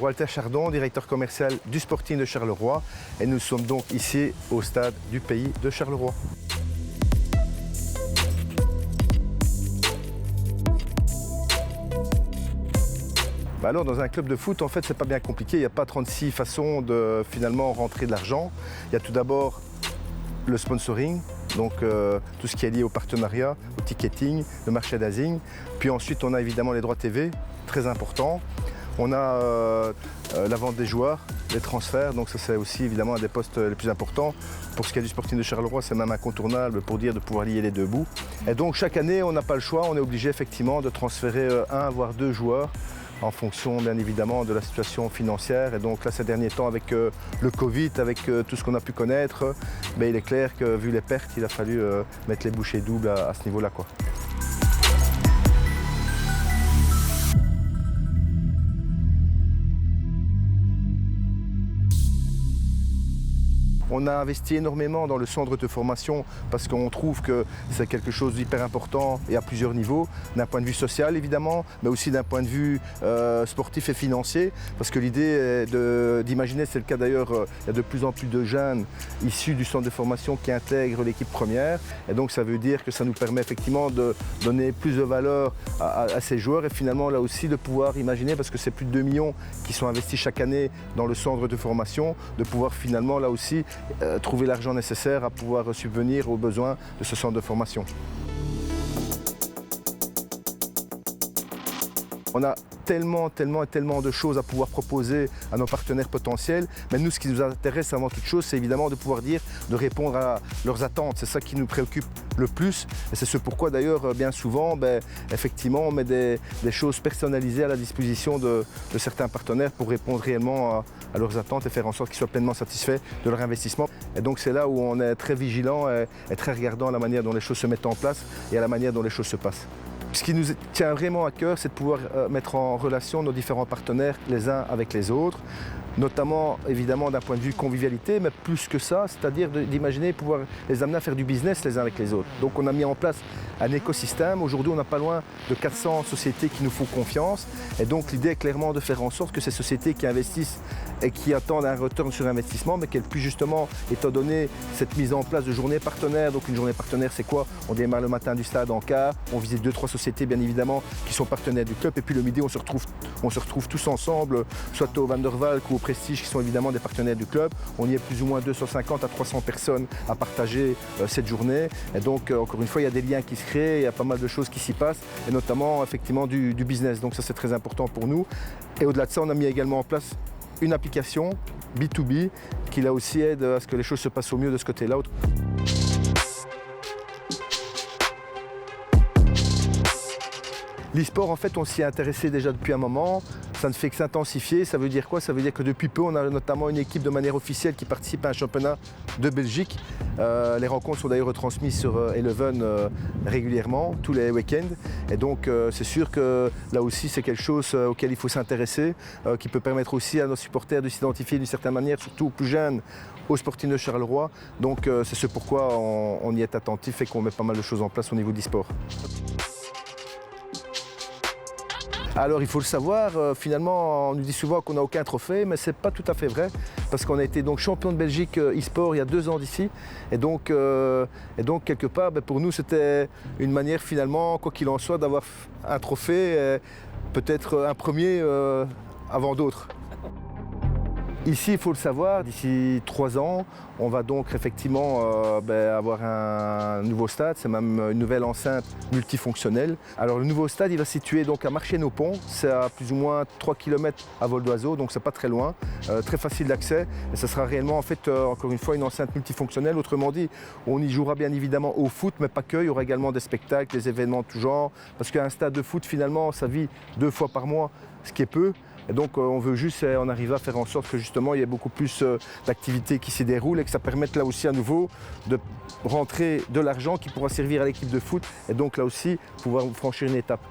Walter Chardon, directeur commercial du Sporting de Charleroi, et nous sommes donc ici au stade du Pays de Charleroi. Alors dans un club de foot, en fait, c'est pas bien compliqué. Il n'y a pas 36 façons de finalement rentrer de l'argent. Il y a tout d'abord le sponsoring, donc tout ce qui est lié au partenariat, au ticketing, le merchandising. Puis ensuite, on a évidemment les droits TV, très important. On a la vente des joueurs, les transferts, donc ça c'est aussi évidemment un des postes les plus importants. Pour ce qui est du Sporting de Charleroi, c'est même incontournable pour dire de pouvoir lier les deux bouts. Et donc chaque année, on n'a pas le choix, on est obligé effectivement de transférer un voire deux joueurs en fonction bien évidemment de la situation financière. Et donc là ces derniers temps avec le Covid, avec tout ce qu'on a pu connaître, mais il est clair que vu les pertes, il a fallu mettre les bouchées doubles à ce niveau-là, quoi. On a investi énormément dans le centre de formation parce qu'on trouve que c'est quelque chose d'hyper important et à plusieurs niveaux, d'un point de vue social évidemment, mais aussi d'un point de vue sportif et financier, parce que l'idée est d'imaginer, c'est le cas d'ailleurs, il y a de plus en plus de jeunes issus du centre de formation qui intègrent l'équipe première, et donc ça veut dire que ça nous permet effectivement de donner plus de valeur à ces joueurs et finalement là aussi de pouvoir imaginer, parce que c'est plus de 2 millions qui sont investis chaque année dans le centre de formation, de pouvoir finalement là aussi trouver l'argent nécessaire à pouvoir subvenir aux besoins de ce centre de formation. On a tellement de choses à pouvoir proposer à nos partenaires potentiels, mais nous ce qui nous intéresse avant toute chose, c'est évidemment de pouvoir de répondre à leurs attentes. C'est ça qui nous préoccupe le plus, et c'est ce pourquoi d'ailleurs bien souvent effectivement on met des choses personnalisées à la disposition de certains partenaires pour répondre réellement à leurs attentes et faire en sorte qu'ils soient pleinement satisfaits de leur investissement. Et donc c'est là où on est très vigilant et très regardant à la manière dont les choses se mettent en place et à la manière dont les choses se passent. Ce qui nous tient vraiment à cœur, c'est de pouvoir mettre en relation nos différents partenaires les uns avec les autres, notamment évidemment d'un point de vue convivialité, mais plus que ça, c'est-à-dire d'imaginer pouvoir les amener à faire du business les uns avec les autres. Donc on a mis en place un écosystème. Aujourd'hui, on n'a pas loin de 400 sociétés qui nous font confiance, et donc l'idée est clairement de faire en sorte que ces sociétés qui investissent et qui attendent un return sur investissement, mais qu'elles puissent justement, étant donné cette mise en place de journées partenaires. Donc une journée partenaire, c'est quoi? On démarre le matin du stade en quart, on visite 2-3 sociétés bien évidemment qui sont partenaires du club, et puis le midi on se retrouve tous ensemble, soit au Van der Valk ou au Prestige, qui sont évidemment des partenaires du club. On y est plus ou moins 250 à 300 personnes à partager cette journée, et donc encore une fois il y a des liens qui se créent, il y a pas mal de choses qui s'y passent, et notamment effectivement du business, donc ça c'est très important pour nous. Et au-delà de ça, on a mis également en place une application B2B qui là aussi aide à ce que les choses se passent au mieux de ce côté-là. L'e-sport, en fait, on s'y est intéressé déjà depuis un moment. Ça ne fait que s'intensifier. Ça veut dire quoi? Ça veut dire que depuis peu, on a notamment une équipe de manière officielle qui participe à un championnat de Belgique. Les rencontres sont d'ailleurs retransmises sur Eleven régulièrement, tous les week-ends. Et donc, c'est sûr que là aussi, c'est quelque chose auquel il faut s'intéresser, qui peut permettre aussi à nos supporters de s'identifier d'une certaine manière, surtout aux plus jeunes, au Sporting de Charleroi. Donc, c'est ce pourquoi on y est attentif et qu'on met pas mal de choses en place au niveau d'e-sport. Alors il faut le savoir, finalement on nous dit souvent qu'on n'a aucun trophée, mais ce n'est pas tout à fait vrai, parce qu'on a été donc champion de Belgique e-sport il y a 2 ans d'ici, et donc quelque part pour nous c'était une manière finalement, quoi qu'il en soit, d'avoir un trophée, peut-être un premier avant d'autres. Ici, il faut le savoir, d'ici 3 ans, on va donc effectivement avoir un nouveau stade, c'est même une nouvelle enceinte multifonctionnelle. Alors le nouveau stade, il va se situer donc à Marché-nos-Ponts, c'est à plus ou moins 3 km à vol d'oiseau, donc c'est pas très loin, très facile d'accès. Et ça sera réellement en fait, encore une fois, une enceinte multifonctionnelle. Autrement dit, on y jouera bien évidemment au foot, mais pas que, il y aura également des spectacles, des événements de tout genre, parce qu'un stade de foot, finalement, ça vit 2 fois par mois, ce qui est peu. Et donc on veut juste en arriver à faire en sorte que justement il y ait beaucoup plus d'activités qui s'y déroulent et que ça permette là aussi à nouveau de rentrer de l'argent qui pourra servir à l'équipe de foot et donc là aussi pouvoir franchir une étape.